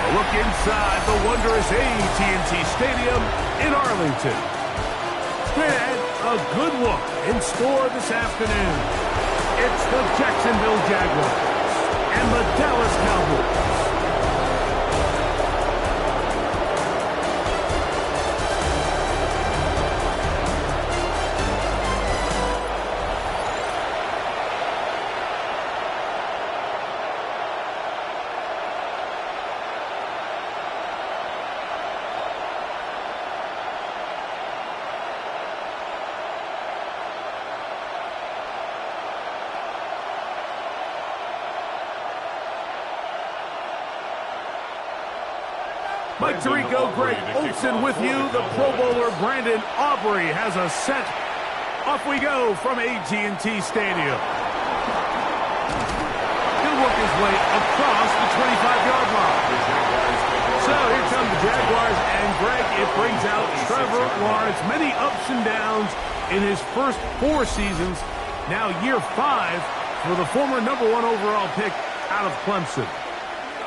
Look inside the wondrous AT&T Stadium in Arlington. And a good look in store this afternoon. It's the Jacksonville Jaguars and the Dallas Cowboys. Mike Tirico, Greg Olson with you. The Pro Bowler Brandon Aubrey has a set. Off we go from AT&T Stadium. He'll work his way across the 25-yard line. So here come the Jaguars, and Greg, it brings out Trevor Lawrence. Many ups and downs in his first 4 seasons. Now year 5 for the former #1 overall pick out of Clemson.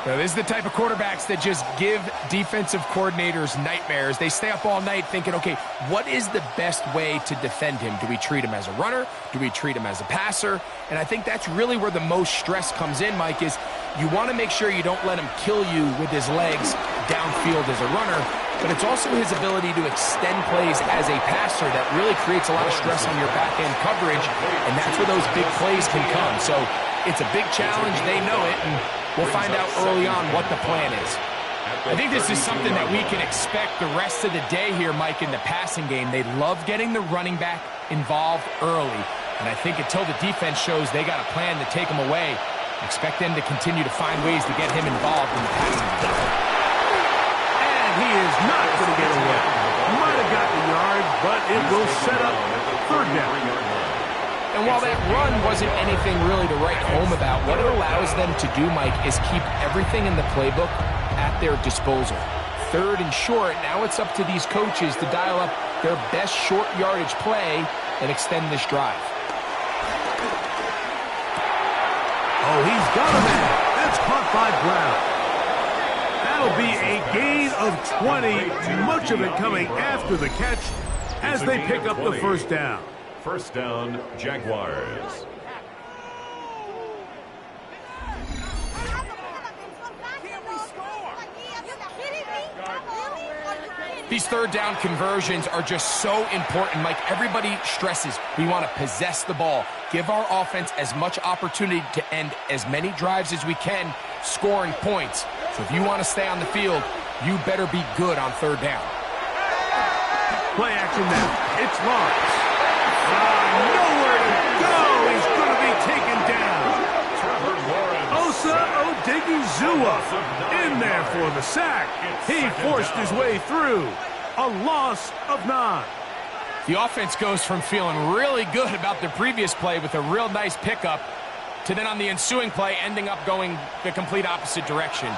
Now, this is the type of quarterbacks that just give defensive coordinators nightmares. They stay up all night thinking, okay, what is the best way to defend him? Do we treat him as a runner? Do we treat him as a passer? And I think that's really where the most stress comes in, Mike, is you want to make sure you don't let him kill you with his legs downfield as a runner, but it's also his ability to extend plays as a passer that really creates a lot of stress on your back-end coverage, and that's where those big plays can come. So it's a big challenge. They know it, and we'll find out early on what the plan is. I think this is something that we can expect the rest of the day here, Mike, in the passing game. They love getting the running back involved early, and I think until the defense shows they got a plan to take him away, expect them to continue to find ways to get him involved in the passing game. And he is not going to get away. Might have got the yard, but it will set up 3rd down. And while that run wasn't anything really to write home about, what it allows them to do, Mike, is keep everything in the playbook at their disposal. 3rd and short, now it's up to these coaches to dial up their best short yardage play and extend this drive. Oh, he's got a man. That's caught by Brown. That'll be a gain of 20, much of it coming after the catch as they pick up the 1st down. 1st down, Jaguars. These 3rd down conversions are just so important, Mike. Everybody stresses we want to possess the ball, give our offense as much opportunity to end as many drives as we can, scoring points. So if you want to stay on the field, you better be good on 3rd down. Play action now. It's Lawrence. Nowhere to go. He's going to be taken down. Osa Odigizua in there for the sack. He forced his way through. A loss of 9. The offense goes from feeling really good about the previous play with a real nice pickup to then on the ensuing play ending up going the complete opposite direction.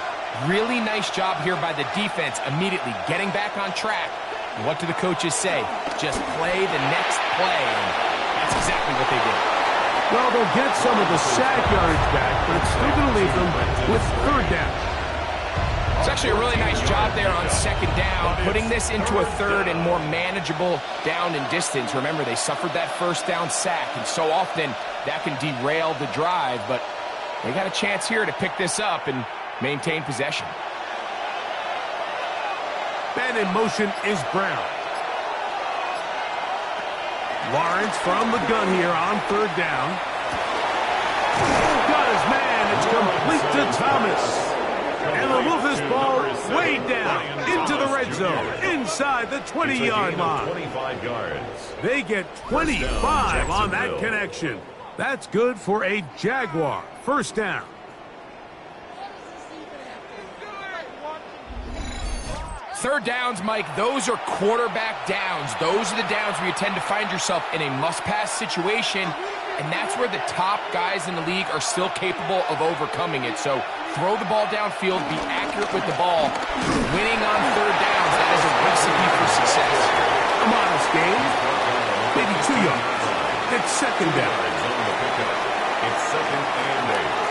Really nice job here by the defense immediately getting back on track. And what do the coaches say? Just play the next play. And that's exactly what they did. Well, they'll get some of the sack yardage back, but it's still going to leave them with 3rd down. It's actually a really nice job there on 2nd down, putting this into a 3rd and more manageable down and distance. Remember, they suffered that 1st down sack, and so often that can derail the drive, but they got a chance here to pick this up and maintain possession. and in motion is Brown. Lawrence from the gun here on third down. Got his man. It's complete to Thomas. And they'll move this ball way down into the red zone, inside the 20-yard line. 25 yards. They get 25 on that connection. That's good for a Jaguar first down. Third downs, Mike, those are quarterback downs. Those are the downs where you tend to find yourself in a must-pass situation, and that's where the top guys in the league are still capable of overcoming it. So throw the ball downfield, be accurate with the ball. Winning on third downs, that is a recipe for success. A modest game, maybe 2 yards. It's second down. It's second and 8.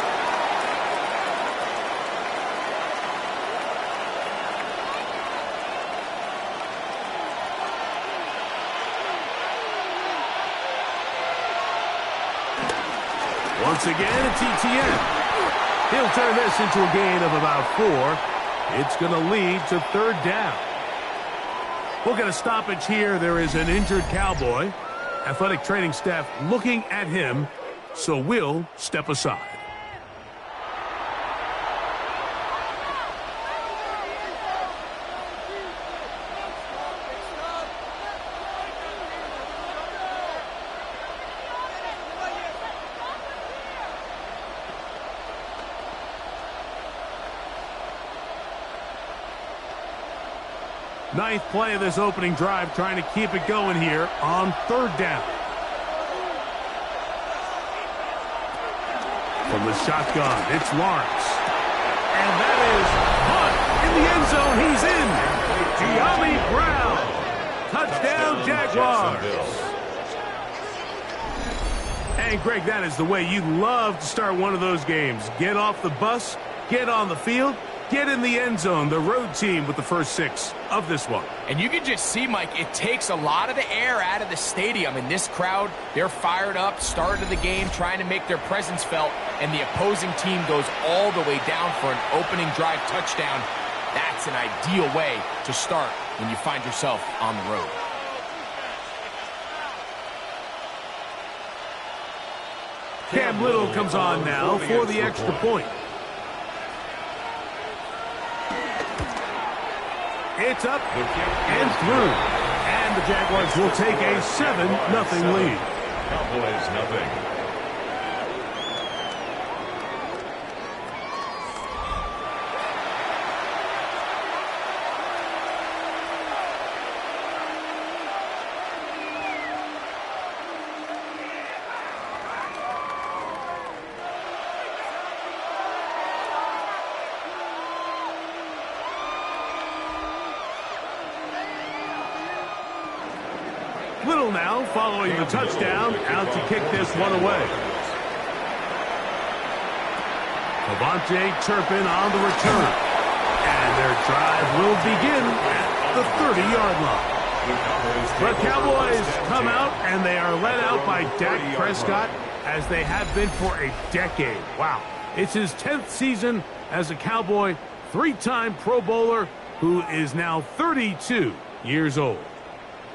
Once again, it's ETN. He'll turn this into a gain of about 4. It's going to lead to third down. We'll get a stoppage here. There is an injured Cowboy. Athletic training staff looking at him, so we'll step aside. Ninth play of this opening drive, trying to keep it going here on third down. From the shotgun, it's Lawrence. And that is caught in the end zone. He's in. Giambi Brown. Touchdown, Jaguars. And, Greg, that is the way you love to start one of those games. Get off the bus, get on the field, get in the end zone. The road team with the first 6 of this one. And you can just see, Mike, it takes a lot of the air out of the stadium. And this crowd, they're fired up, start of the game, trying to make their presence felt. And the opposing team goes all the way down for an opening drive touchdown. That's an ideal way to start when you find yourself on the road. Cam Little comes on now for the extra point. It's up and through. And the Jaguars will take a 7-0 lead. Cowboys nothing. Little now following the touchdown, out to kick this one away. Avante Turpin on the return. And their drive will begin at the 30-yard line. The Cowboys come out, and they are led out by Dak Prescott, as they have been for a decade. Wow. It's his 10th season as a Cowboy, 3-time Pro Bowler, who is now 32 years old.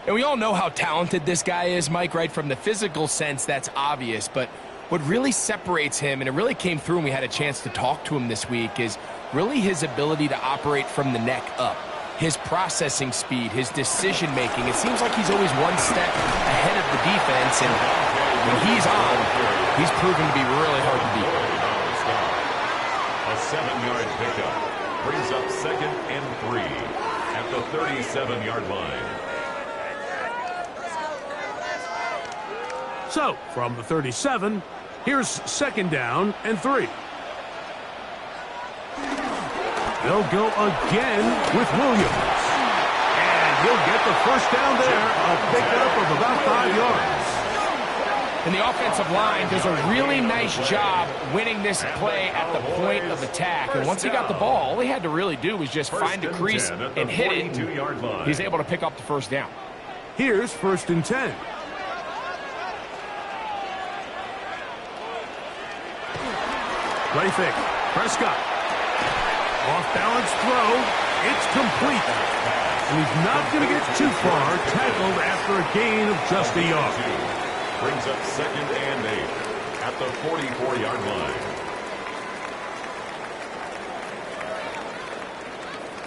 And we all know how talented this guy is, Mike, right? From the physical sense, that's obvious. But what really separates him, and it really came through when we had a chance to talk to him this week, is really his ability to operate from the neck up. His processing speed, his decision-making. It seems like he's always one step ahead of the defense. And when he's on, he's proven to be really hard to beat. A 7-yard pickup brings up 2nd and 3 at the 37-yard line. So, from the 37, here's 2nd down and 3. They'll go again with Williams. And he'll get the first down there, a pickup of about 5 yards. And the offensive line does a really nice job winning this play at the point of attack. And once he got the ball, all he had to really do was just find the crease and hit it. And he's able to pick up the first down. Here's 1st and 10. Play fake. Prescott. Off-balance throw. It's complete. And he's not going to get too far, tackled after a gain of just a yard. Brings up 2nd and 8 at the 44-yard line.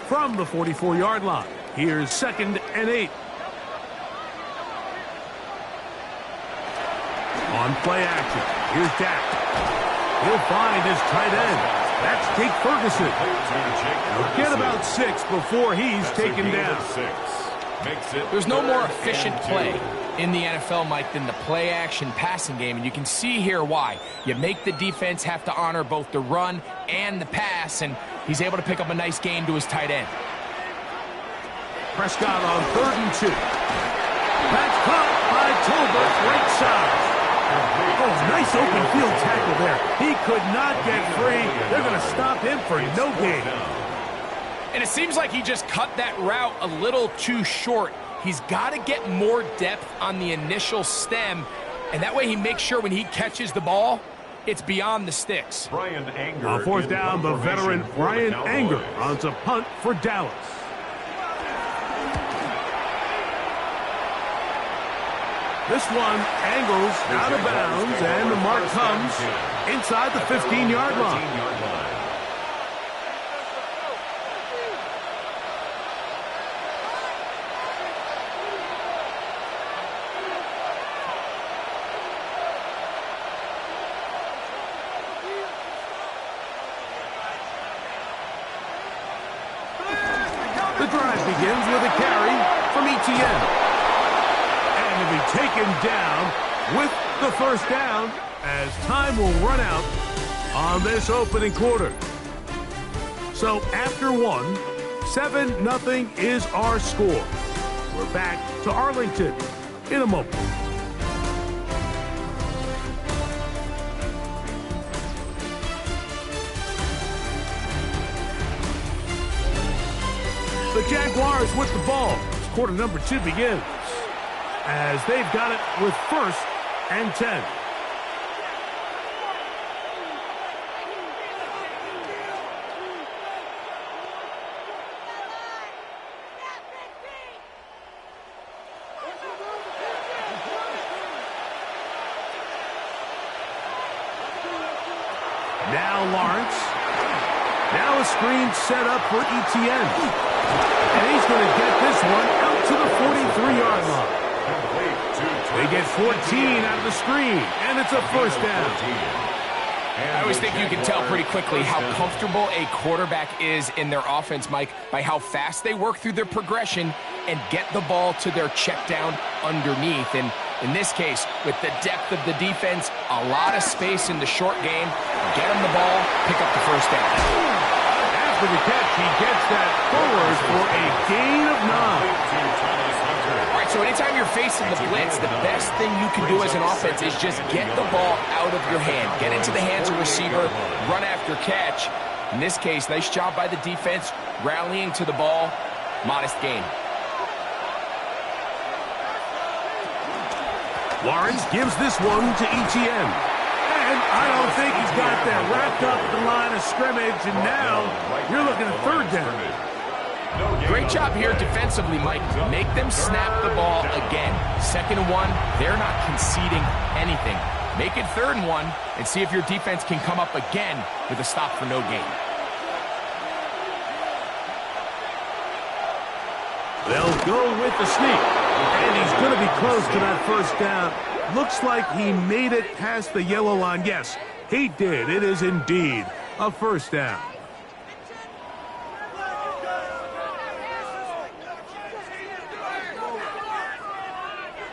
From the 44-yard line, here's 2nd and 8. On play action, here's Dak. He'll find his tight end. That's Jake Ferguson. Get about 6 before he's taken down. There's no more efficient play in the NFL, Mike, than the play-action passing game, and you can see here why. You make the defense have to honor both the run and the pass, and he's able to pick up a nice gain to his tight end. Prescott on 3rd and 2. That's caught by Tolbert, right side. Oh, nice open field tackle there. He could not get free. They're going to stop him for no gain. And it seems like he just cut that route a little too short. He's got to get more depth on the initial stem, and that way he makes sure when he catches the ball, it's beyond the sticks. Brian Anger on 4th down, the veteran Brian Anger on to punt for Dallas. This one angles out of bounds, and the mark comes inside the 15-yard line. The drive begins with a carry from Etienne. And he'll be taken down with the first down as time will run out on this opening quarter. So after 1, 7-0 is our score. We're back to Arlington in a moment. The Jaguars with the ball. Quarter number 2 begins as they've got it with 1st and 10. Now Lawrence. Now a screen set up for Etienne. And he's going to get this one out to the 43-yard line. They get 14 out of the screen, and it's a first down. I always think you can tell pretty quickly how comfortable a quarterback is in their offense, Mike, by how fast they work through their progression and get the ball to their check down underneath. And in this case, with the depth of the defense, a lot of space in the short game, get him the ball, pick up the first down. After the catch, he gets that forward for a gain of 9. All right, so anytime you're facing the blitz, the best thing you can do as an offense is just get the ball out of your hand. Get into the hands of the receiver, run after catch. In this case, nice job by the defense, rallying to the ball, modest gain. Lawrence gives this one to Etienne. And I don't think he's got that wrapped up the line of scrimmage, and now you're looking at 3rd down. Great job here defensively, Mike. Make them snap the ball again. 2nd and 1, they're not conceding anything. Make it 3rd and 1 and see if your defense can come up again with a stop for no gain. They'll go with the sneak, and he's going to be close to that first down. Looks like he made it past the yellow line. Yes, he did. It is indeed a first down.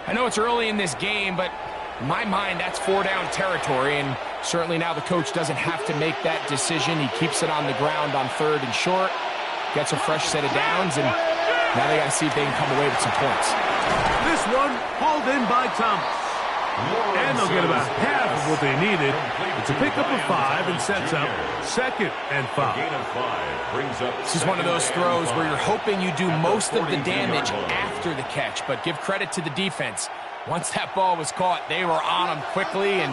I know it's early in this game, but in my mind, that's 4-down territory, and certainly now the coach doesn't have to make that decision. He keeps it on the ground on 3rd and short, gets a fresh set of downs, and now they got to see if they can come away with some points. This one hauled in by Thomas. And they'll get about half of what they needed. It's a pickup of 5 and sets up 2nd and 5. This is one of those throws where you're hoping you do most of the damage after the catch, but give credit to the defense. Once that ball was caught, they were on him quickly, and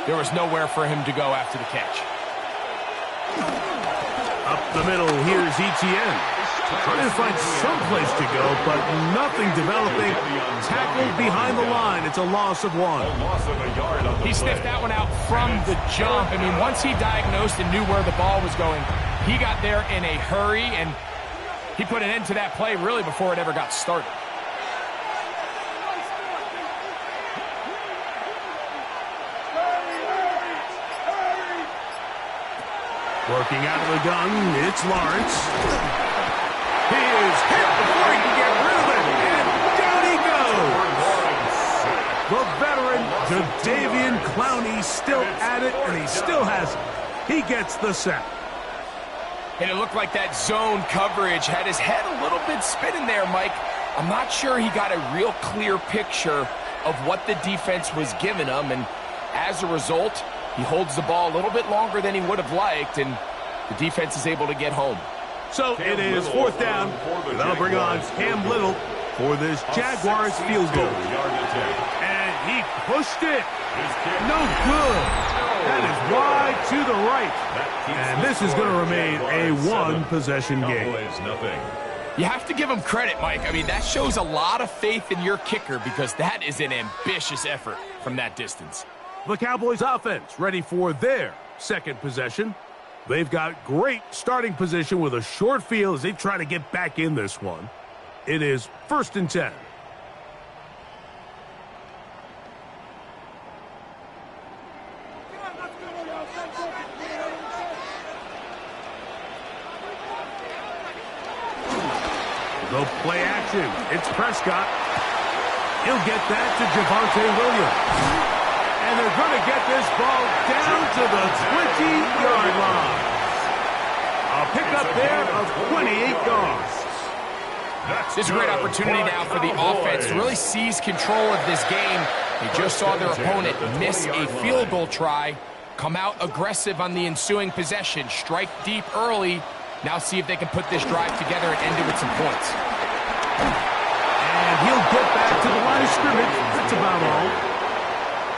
there was nowhere for him to go after the catch. Up the middle, here's Etienne. Trying to find some place to go, but nothing developing. Tackled behind the line. It's a loss of 1. He sniffed that one out from the jump. I mean, once he diagnosed and knew where the ball was going, he got there in a hurry, and he put an end to that play really before it ever got started. Working out of the gun, it's Lawrence. He is hit before he can get rid of it, and down he goes. The veteran, Jadeveon Clowney, still at it, and he still has it. He gets the sack. And it looked like that zone coverage had his head a little bit spinning there, Mike. I'm not sure he got a real clear picture of what the defense was giving him, and as a result, he holds the ball a little bit longer than he would have liked, and the defense is able to get home. So it is 4th down. They'll bring on Cam Little for this Jaguars field goal. And he pushed it. No good. That is wide to the right. And this is going to remain a one-possession game. You have to give him credit, Mike. I mean, that shows a lot of faith in your kicker because that is an ambitious effort from that distance. The Cowboys offense ready for their second possession. They've got great starting position with a short field as they try to get back in this one. It is 1st and 10. The play action. It's Prescott. He'll get that to Javonte Williams. And they're going to get this ball down to the 20-yard line. A pickup there of 28 yards. This is a great opportunity now for the offense to really seize control of this game. They just saw their opponent miss a field goal try, come out aggressive on the ensuing possession, strike deep early. Now see if they can put this drive together and end it with some points. And he'll get back to the line of scrimmage. That's about all.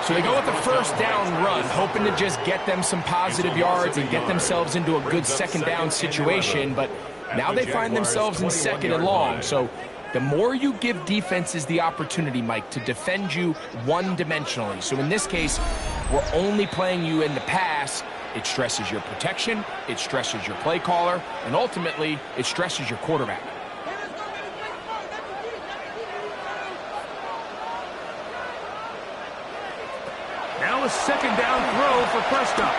So they go with the 1st down run, hoping to just get them some positive yards and get themselves into a good 2nd down situation, but now they find themselves in 2nd and long. So the more you give defenses the opportunity, Mike, to defend you one-dimensionally. So in this case, we're only playing you in the pass. It stresses your protection, it stresses your play caller, and ultimately, it stresses your quarterback. Now a 2nd down throw for Prescott.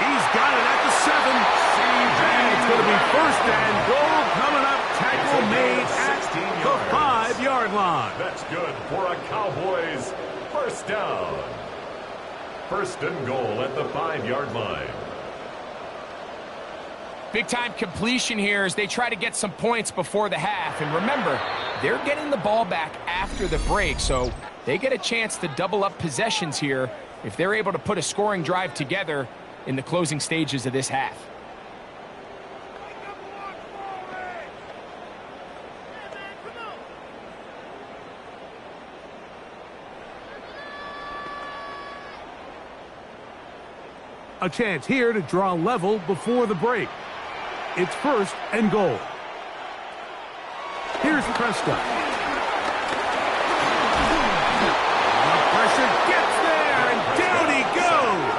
He's got it at the 7. And it's going to be 1st and goal coming up. Tackle made at the 5-yard line. That's good for a Cowboys 1st down. 1st and goal at the 5-yard line. Big-time completion here as they try to get some points before the half. And remember, they're getting the ball back after the break, so they get a chance to double up possessions here if they're able to put a scoring drive together in the closing stages of this half. A chance here to draw level before the break. It's 1st and goal. Here's Prescott. The pressure gets there, and down he goes.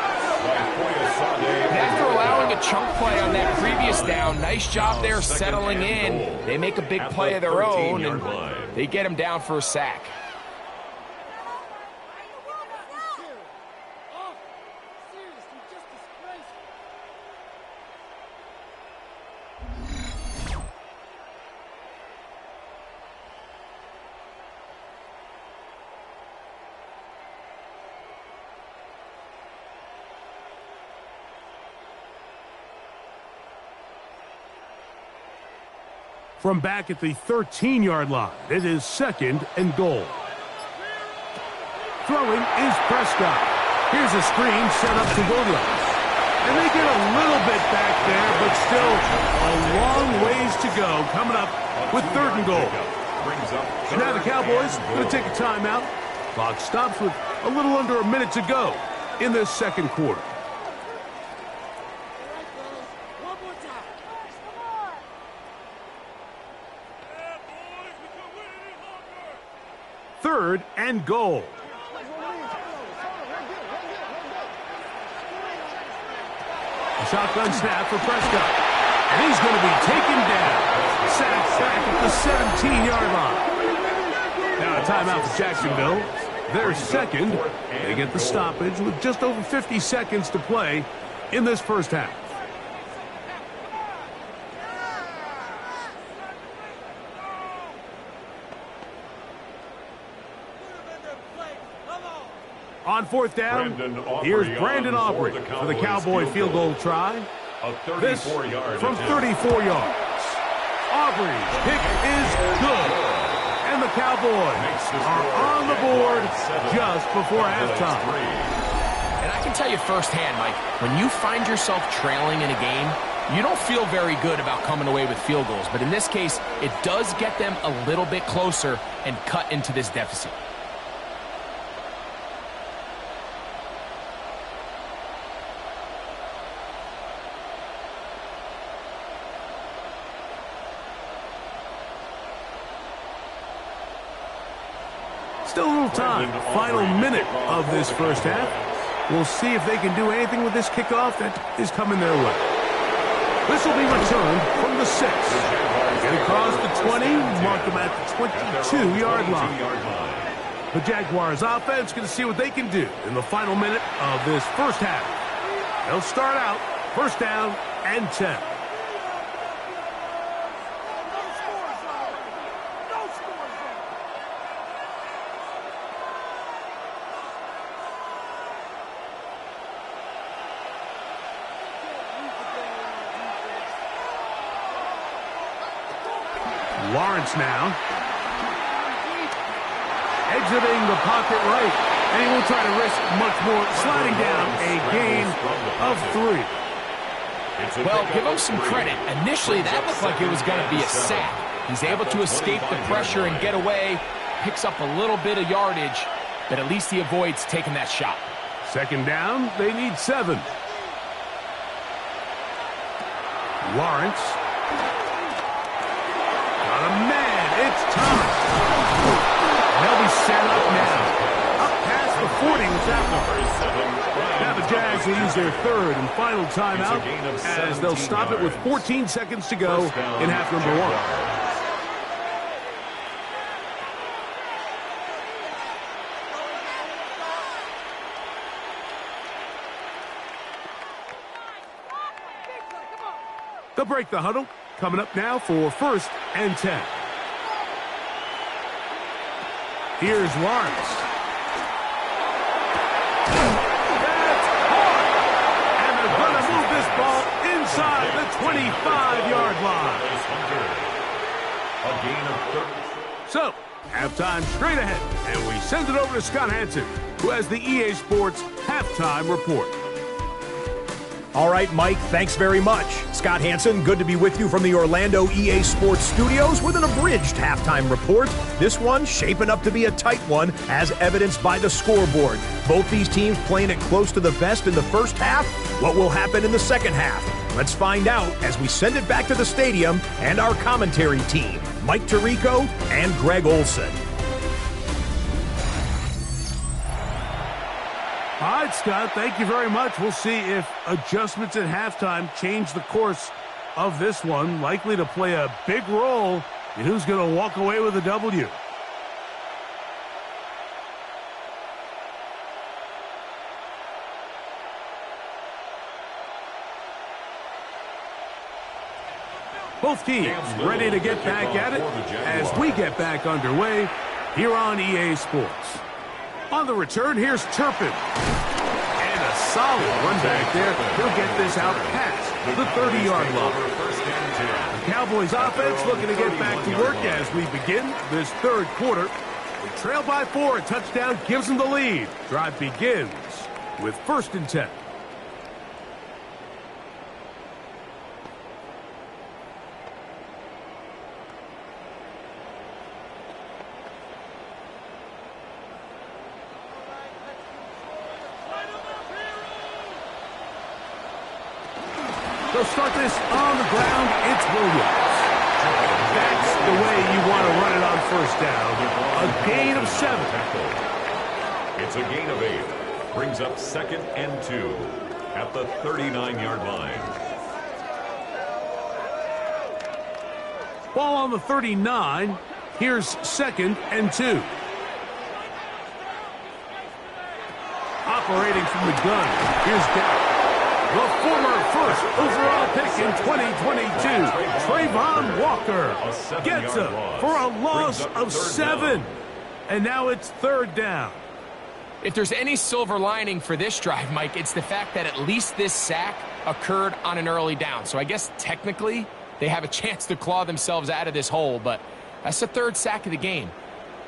And after allowing a chunk play on that previous down, nice job there settling in. They make a big play of their own, and they get him down for a sack. From back at the 13-yard line, it is 2nd and goal. Throwing is Prescott. Here's a screen set up to Williams. And they get a little bit back there, but still a long ways to go. Coming up with 3rd and goal. And now the Cowboys going to take a timeout. Clock stops with a little under a minute to go in this 2nd quarter. 3rd and goal. A shotgun snap for Prescott. And he's going to be taken down. Sacked back at the 17-yard line. Now a timeout for Jacksonville. They're second. They get the stoppage with just over 50 seconds to play in this first half. On 4th down, here's Brandon Aubrey for the Cowboy field goal try. This from 34 yards. Aubrey's kick is good. And the Cowboys are on the board just before halftime. And I can tell you firsthand, Mike, when you find yourself trailing in a game, you don't feel very good about coming away with field goals. But in this case, it does get them a little bit closer and cut into this deficit. Still a little time. Final minute of this first half. We'll see if they can do anything with this kickoff that is coming their way. This will be returned from the 6. Get across the 20, mark them at the 22-yard line. The Jaguars offense going to see what they can do in the final minute of this first half. They'll start out 1st down and 10. Lawrence now. Exiting the pocket right. And he won't try to risk much more. Sliding down a gain of 3. Well, give him some credit. Initially, that looked like it was going to be a sack. He's able to escape the pressure and get away. Picks up a little bit of yardage, but at least he avoids taking that shot. 2nd down, they need 7. Lawrence. Got a man, it's Thomas. They'll be set up now. Up past the 40 with that one. Now the Jags will use their 3rd and final timeout as they'll stop it with 14 seconds to go in half number 1. They'll break the huddle. Coming up now for 1st and 10. Here's Lawrence. That's hard. And they're going to move this ball inside the 25-yard line. A gain of 30. So, halftime straight ahead. And we send it over to Scott Hansen, who has the EA Sports halftime report. All right, Mike, thanks very much. Scott Hansen, good to be with you from the Orlando EA Sports Studios with an abridged halftime report. This one shaping up to be a tight one, as evidenced by the scoreboard. Both these teams playing it close to the vest in the first half. What will happen in the second half? Let's find out as we send it back to the stadium and our commentary team, Mike Tirico and Greg Olson. All right, Scott, thank you very much. We'll see if adjustments at halftime change the course of this one. Likely to play a big role in who's going to walk away with a W. Both teams ready to get back at it as we get back underway here on EA Sports. On the return, here's Turpin. And a solid run back there. He'll get this out past the 30-yard line. The Cowboys offense looking to get back to work as we begin this 3rd quarter. They trail by 4. A touchdown gives them the lead. Drive begins with 1st and 10. They'll start this on the ground. It's Williams. That's the way you want to run it on first down. A gain of 7. It's a gain of 8. Brings up 2nd and 2 at the 39-yard line. Ball on the 39. Here's 2nd and 2. Operating from the gun. Here's Dak. The former first overall pick in 2022, Trayvon Walker, gets him for a loss of 7. And now it's 3rd down. If there's any silver lining for this drive, Mike, it's the fact that at least this sack occurred on an early down. So I guess technically they have a chance to claw themselves out of this hole, but that's the 3rd sack of the game.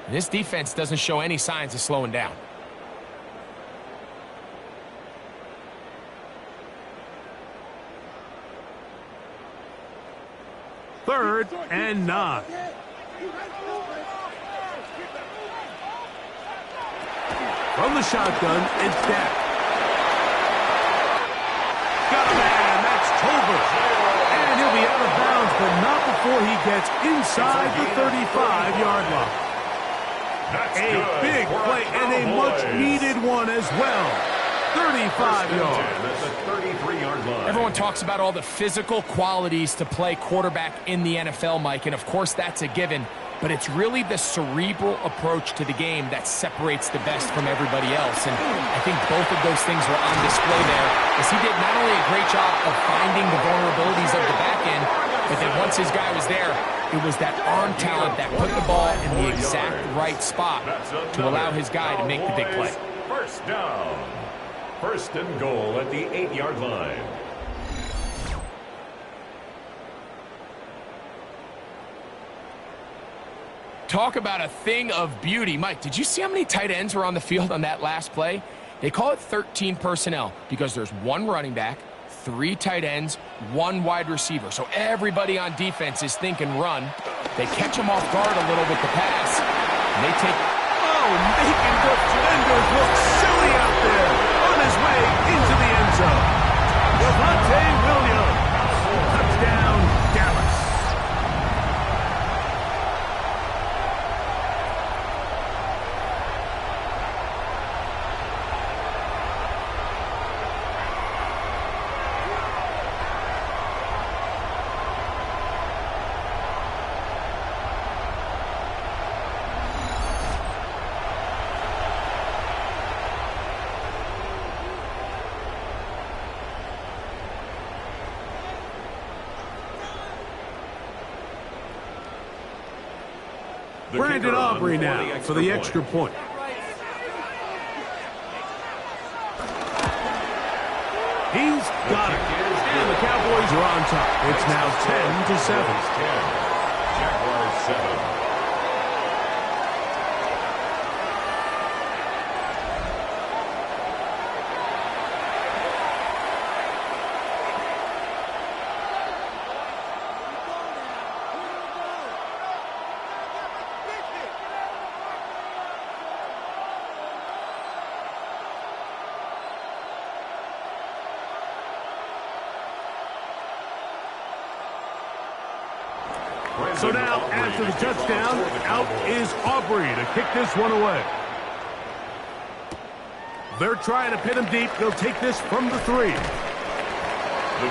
And this defense doesn't show any signs of slowing down. Third and 9. From the shotgun, it's Dak. Got a man, that's Tolbert. And he'll be out of bounds, but not before he gets inside the 35-yard line. A big play and a much-needed one as well. 35 yards. Everyone talks about all the physical qualities to play quarterback in the NFL, Mike, and of course that's a given, but it's really the cerebral approach to the game that separates the best from everybody else, and I think both of those things were on display there, as he did not only a great job of finding the vulnerabilities of the back end, but then once his guy was there, it was that arm talent that put the ball in the exact right spot to allow his guy to make the big play. First down. 1st and goal at the 8-yard line. Talk about a thing of beauty. Mike, did you see how many tight ends were on the field on that last play? They call it 13 personnel because there's 1 running back, 3 tight ends, 1 wide receiver. So everybody on defense is thinking run. They catch them off guard a little with the pass, and they take... Oh, making defenders look silly out there. On his way into the end zone. Devontae Williams. Touchdown, Dallas. Brandon Aubrey now for the extra point. He's got it. And the Cowboys are on top. It's now 10-7. Jaguars 7. So now, after the touchdown, out is Aubrey to kick this one away. They're trying to pin him deep. They'll take this from the 3. The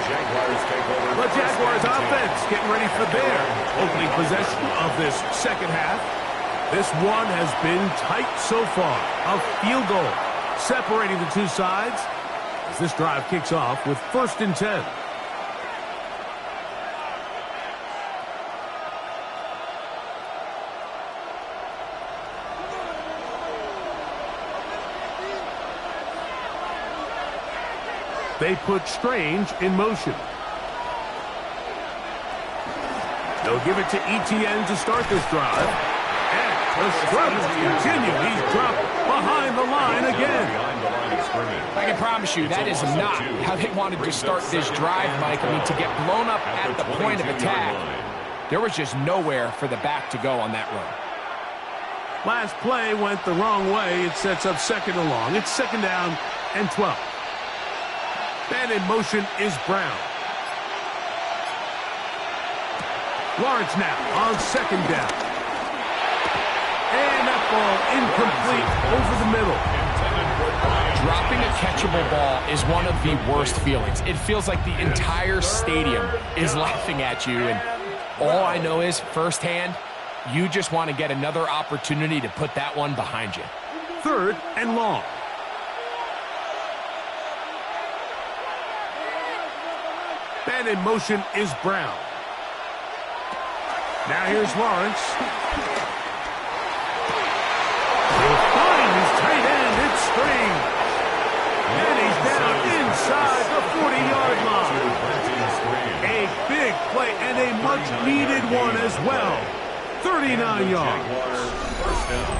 Jaguars take over. The Jaguars offense getting ready for their opening possession of this second half. This one has been tight so far. A field goal separating the two sides as this drive kicks off with 1st and 10. They put Strange in motion. They'll give it to Etienne to start this drive. And the struggles continue. He's dropped behind the line again. I can promise you that is not how they wanted to start this drive, Mike. I mean, to get blown up at the point of attack, there was just nowhere for the back to go on that run. Last play went the wrong way. It sets up 2nd and long. It's 2nd down and 12. And in motion is Brown. Lawrence now on second down. And that ball incomplete over the middle. Dropping a catchable ball is one of the worst feelings. It feels like the entire stadium is laughing at you, and all I know is firsthand, you just want to get another opportunity to put that one behind you. Third and long. Man in motion is Brown. Now here's Lawrence. He'll find his tight end. It's Spring. And he's down inside the 40-yard line. A big play and a much-needed one as well. 39 yards. First down.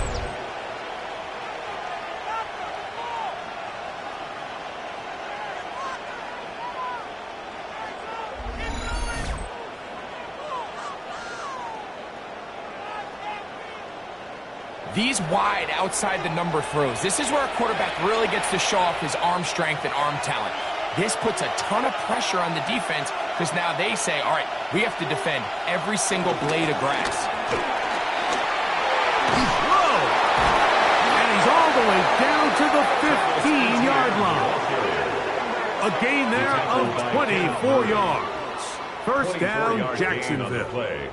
These wide outside the number throws. This is where a quarterback really gets to show off his arm strength and arm talent. This puts a ton of pressure on the defense because now they say, all right, we have to defend every single blade of grass. Whoa! And he's all the way down to the 15-yard line. A gain there of 24 yards. First down, Jacksonville.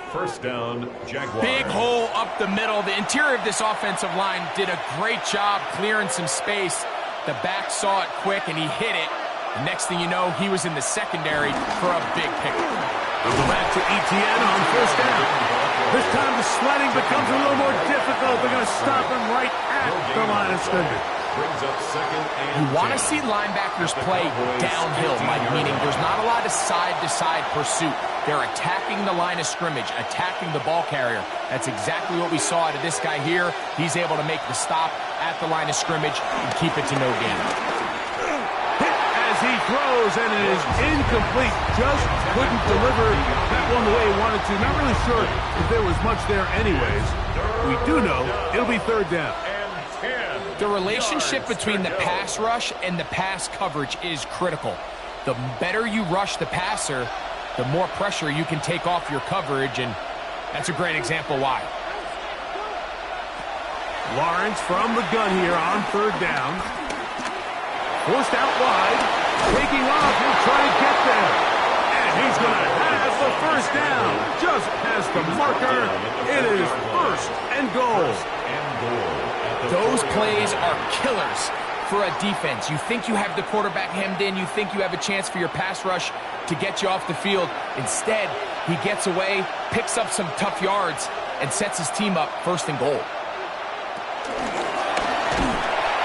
First down, Jaguars. Big hole up the middle. The interior of this offensive line did a great job clearing some space. The back saw it quick, and he hit it. The next thing you know, he was in the secondary for a big pickup. They'll go back to ETN on first down. This time the sledding becomes a little more difficult. They're going to stop him right at the line of scrimmage. Brings up second and You want to see linebackers play downhill, Mike, meaning there's not a lot of side-to-side pursuit. They're attacking the line of scrimmage, attacking the ball carrier. That's exactly what we saw out of this guy here. He's able to make the stop at the line of scrimmage and keep it to no gain. Hit as he throws, and it is incomplete. Just couldn't deliver that one the way he wanted to. Not really sure if there was much there anyways. We do know it'll be third down. The relationship between the pass rush and the pass coverage is critical. The better you rush the passer, the more pressure you can take off your coverage, and that's a great example why. Lawrence from the gun here on third down. Forced out wide. Taking off. He'll try to get there. And he's going to have the first down. Just past the marker. It is first and goal. Those plays are killers for a defense. You think you have the quarterback hemmed in. You think you have a chance for your pass rush to get you off the field. Instead, he gets away, picks up some tough yards, and sets his team up first and goal.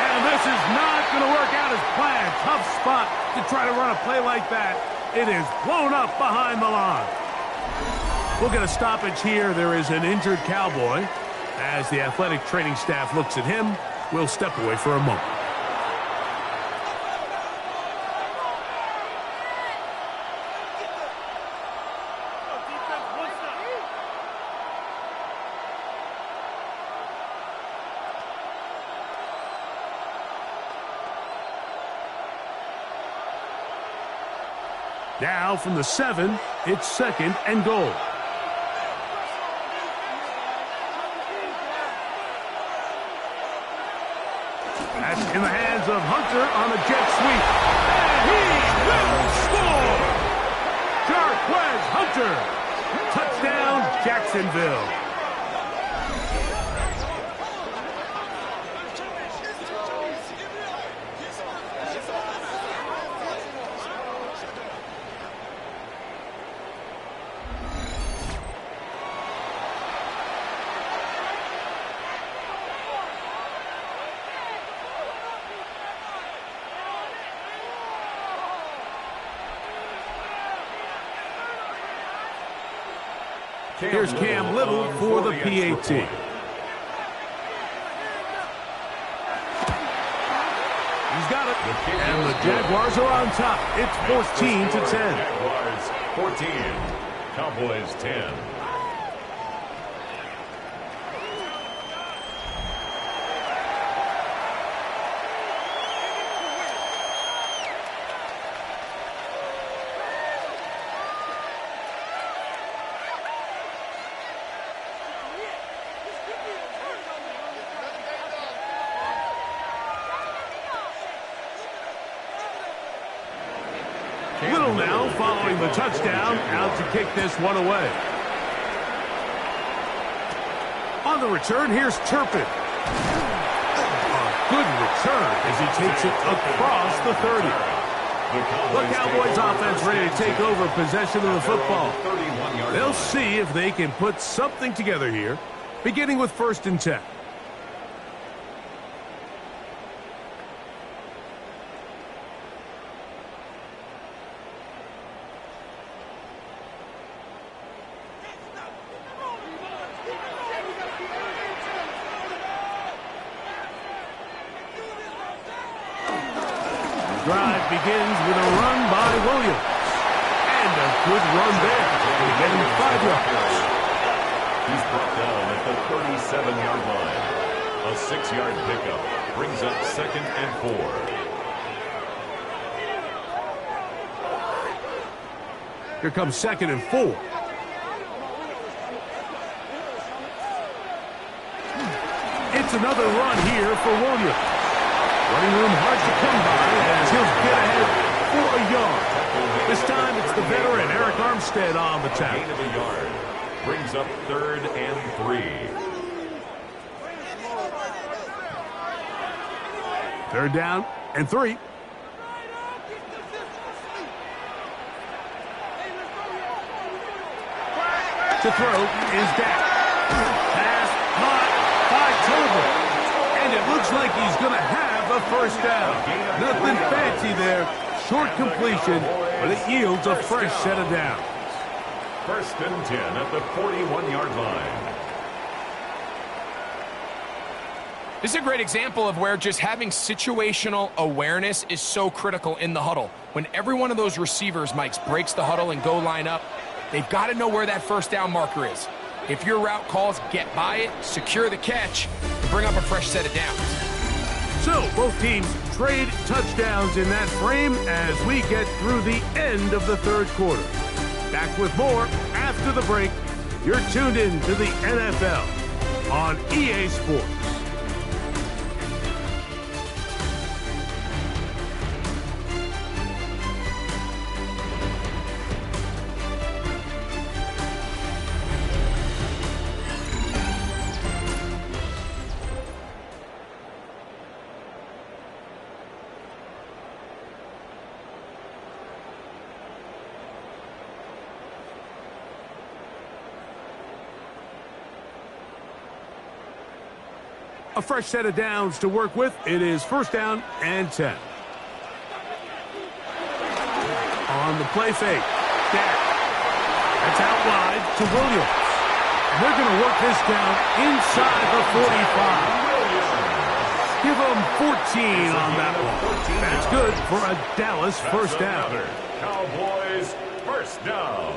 And this is not going to work out as planned. Tough spot to try to run a play like that. It is blown up behind the line. We'll get a stoppage here. There is an injured Cowboy. As the athletic training staff looks at him, we'll step away for a moment. Now from the 7, it's second and goal. That's in the hands of Hunter on a jet sweep. And he will score! Jarquez Hunter. Touchdown, Jacksonville. Here's Cam Little for the PAT. He's got it. And the Jaguars are on top. It's 14-10. Jaguars 14, Cowboys 10. ball now following the touchdown, out to kick this one away. On the return, here's Turpin. A good return as he takes it across the 30. The Cowboys offense ready to take over possession of the football. They'll see if they can put something together here, beginning with 1st and 10. Drive begins with a run by Williams. And a good run there. Getting 5 yards. He's brought down at the 37-yard line. A 6-yard pickup brings up 2nd and 4. Here comes 2nd and 4. It's another run here for Williams. Running room hard to come by as he'll get ahead for a yard. This time it's the veteran Eric Armstead on the tackle. Gain of a yard brings up 3rd and 3. 3rd down and 3. To throw is Dak. Pass, caught by Tolbert. And it looks like he's going to have a 1st down. Nothing fancy there. Short completion, but it yields a fresh set of downs. 1st and 10 at the 41-yard line. This is a great example of where just having situational awareness is so critical in the huddle. When every one of those receivers, Mike, breaks the huddle and go line up, they've got to know where that 1st down marker is. If your route calls, get by it, secure the catch, and bring up a fresh set of downs. So both teams trade touchdowns in that frame as we get through the end of the 3rd quarter. Back with more after the break. You're tuned in to the NFL on EA Sports. A fresh set of downs to work with. It is 1st down and 10. On the play fake. Dak. That's out wide to Williams. They're going to work this down inside the 45. Give them 14 on that one. That's good for a Dallas 1st down. Cowboys 1st down.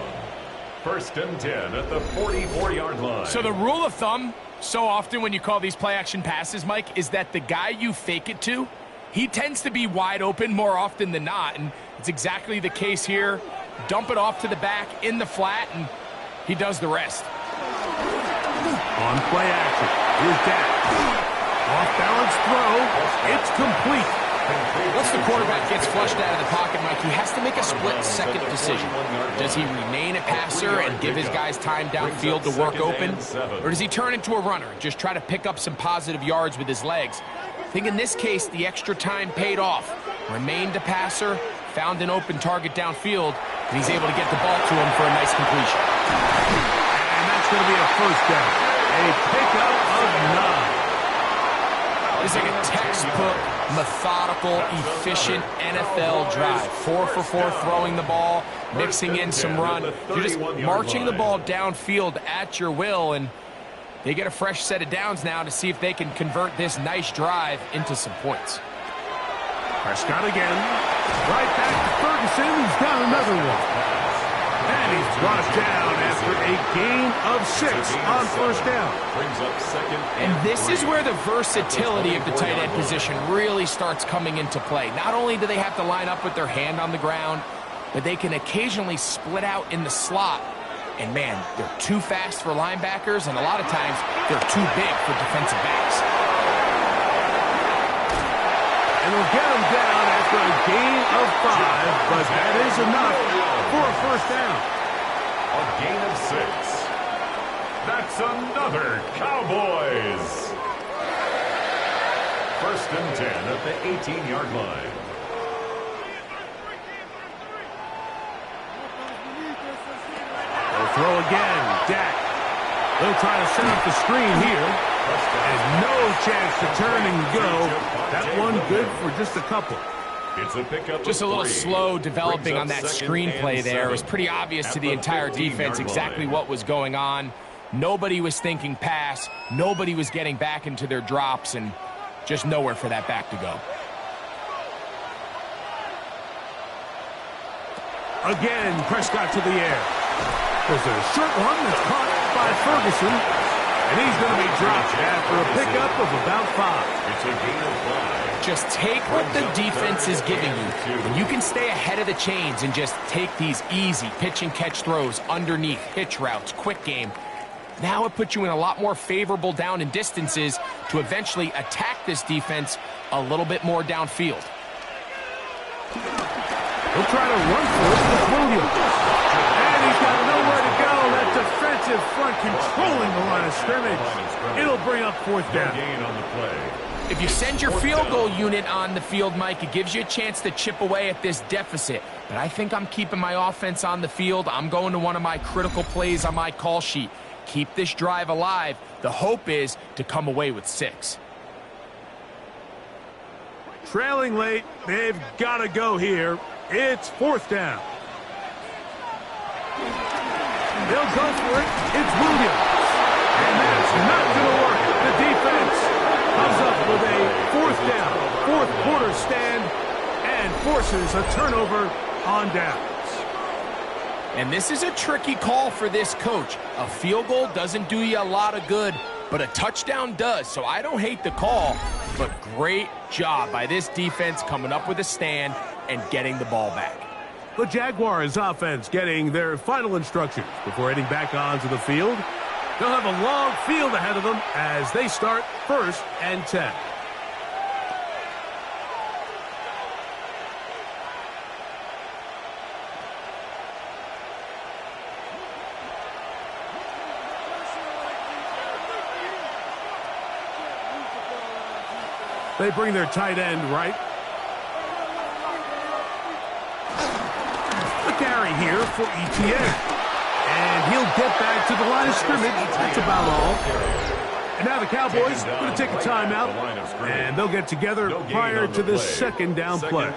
1st and 10 at the 44-yard line. So the rule of thumb, so often when you call these play-action passes, Mike, is that the guy you fake it to, he tends to be wide open more often than not, and it's exactly the case here. Dump it off to the back in the flat, and he does the rest. On play action, here's Dak. Off-balance throw, it's complete. Once the quarterback gets flushed out of the pocket, Mike, he has to make a split-second decision. Does he remain a passer and give his guys time downfield to work open? Or does he turn into a runner and just try to pick up some positive yards with his legs? I think in this case, the extra time paid off. Remained a passer, found an open target downfield, and he's able to get the ball to him for a nice completion. And that's going to be a 1st down. A pickup of 9. This is like a textbook, methodical, efficient NFL drive. 4 for 4 throwing the ball, mixing in some run. You're just marching the ball downfield at your will, and they get a fresh set of downs now to see if they can convert this nice drive into some points. Prescott again. Right back to Ferguson. He's got another one. And he's brought down after a gain of 6 on 1st down. Brings up 2nd and this is where the versatility of the tight end position really starts coming into play. Not only do they have to line up with their hand on the ground, but they can occasionally split out in the slot. And man, they're too fast for linebackers, and a lot of times they're too big for defensive backs. And they'll get him down after a gain gain of 5, but that is enough for a first down. A gain of 6. That's another Cowboys. First and 10 at the 18-yard line. They'll throw again. Dak. They'll try to set up the screen here. And no chance to turn and go. That one good for just a couple. It's a pickup. Just a little slow developing on that screenplay there. It was pretty obvious to the entire defense exactly what was going on. Nobody was thinking pass. Nobody was getting back into their drops, and just nowhere for that back to go. Again, Prescott to the air. There's a short one that's caught by Ferguson, and he's going to be dropped after a pickup of about 5. It's a gain of 5. Just take what the defense is giving you, and you can stay ahead of the chains and just take these easy pitch and catch throws underneath, hitch routes, quick game. Now it puts you in a lot more favorable down and distances to eventually attack this defense a little bit more downfield. He'll try to run for it with Williams. And he's got nowhere to go. That defensive front controlling the line of scrimmage. It'll bring up 4th down. Gain on the play. If you send your field goal unit on the field, Mike, it gives you a chance to chip away at this deficit. But I think I'm keeping my offense on the field. I'm going to one of my critical plays on my call sheet. Keep this drive alive. The hope is to come away with 6. Trailing late, they've got to go here. It's 4th down. They'll go for it. It's Williams. And that's not going to work. The defense comes up with a 4th down, 4th quarter stand, and forces a turnover on downs. And this is a tricky call for this coach. A field goal doesn't do you a lot of good, but a touchdown does. So I don't hate the call, but great job by this defense coming up with a stand and getting the ball back. The Jaguars offense getting their final instructions before heading back onto the field. They'll have a long field ahead of them as they start 1st and 10. They bring their tight end right. The carry here for ETN. And he'll get back to the line of scrimmage. That's about all. And now the Cowboys are going to take a timeout. And they'll get together prior to this 2nd down play.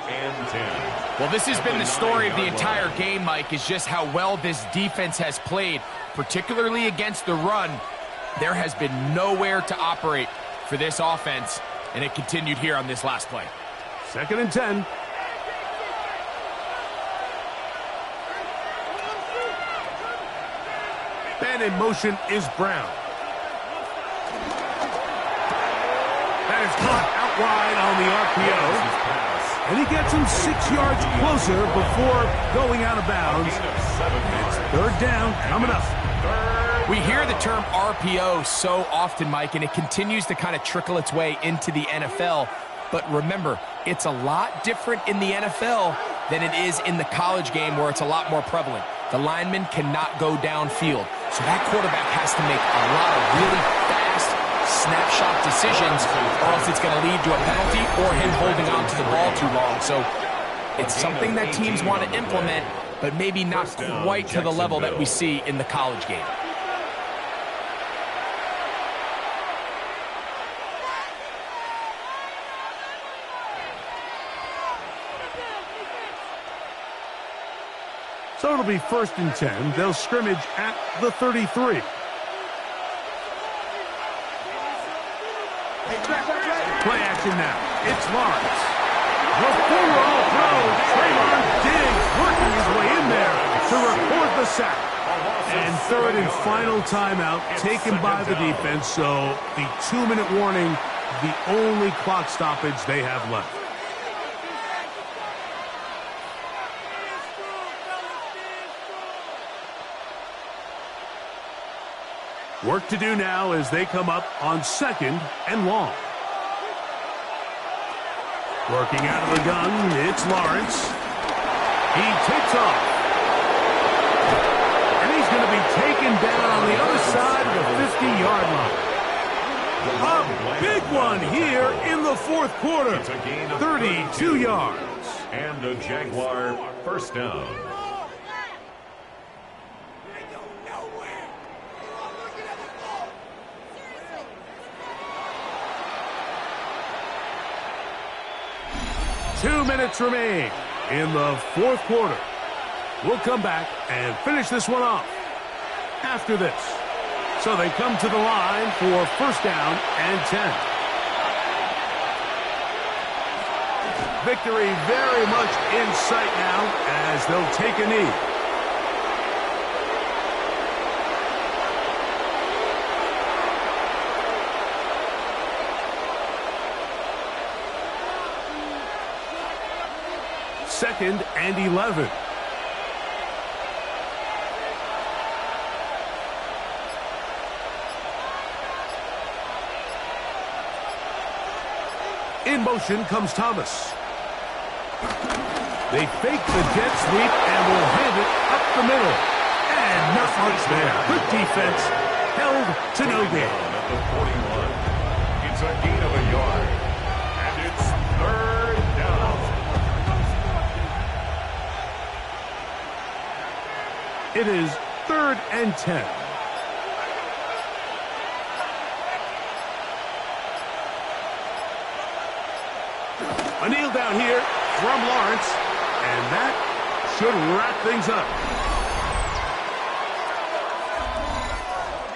Well, this has been the story of the entire game, Mike, is just how well this defense has played, particularly against the run. There has been nowhere to operate for this offense. And it continued here on this last play. 2nd and 10. And in motion is Brown. That is caught out wide on the RPO. And he gets him 6 yards closer before going out of bounds. It's 3rd down coming up. We hear the term RPO so often, Mike, and it continues to kind of trickle its way into the NFL. But remember, it's a lot different in the NFL than it is in the college game where it's a lot more prevalent. The lineman cannot go downfield. So that quarterback has to make a lot of really fast snapshot decisions or else it's going to lead to a penalty or him holding on to the ball too long. So it's something that teams want to implement, but maybe not quite to the level that we see in the college game. So it'll be 1st and 10. They'll scrimmage at the 33. Play action now. It's Lawrence. The former All-Pro, Trayvon Diggs, working his way in there to record the sack. And 3rd and final timeout taken by the defense. So the 2-minute warning, the only clock stoppage they have left. Work to do now as they come up on 2nd and long. Working out of the gun, it's Lawrence. He takes off. And he's going to be taken down on the other side of the 50-yard line. A big one here in the fourth quarter. 32 yards. And a Jaguar first down. Two minutes remain in the fourth quarter. We'll come back and finish this one off after this. So they come to the line for first down and 10. Victory very much in sight now as they'll take a knee. Second and 11. In motion comes Thomas. They fake the jet sweep and will hand it up the middle. And not much there. Good defense. Held to no gain. At the 41. It's a gain of a yard. And it's third down. It is 3rd and 10. A kneel down here from Lawrence, and that should wrap things up.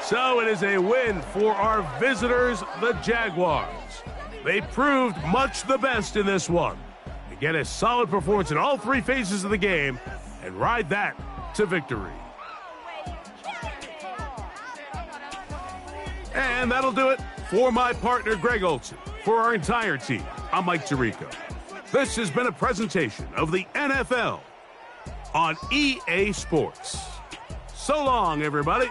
So it is a win for our visitors, the Jaguars. They proved much the best in this one. They get a solid performance in all three phases of the game and ride that to victory. And that'll do it for my partner, Greg Olson. For our entire team, I'm Mike Tirico. This has been a presentation of the NFL on EA Sports. So long, everybody.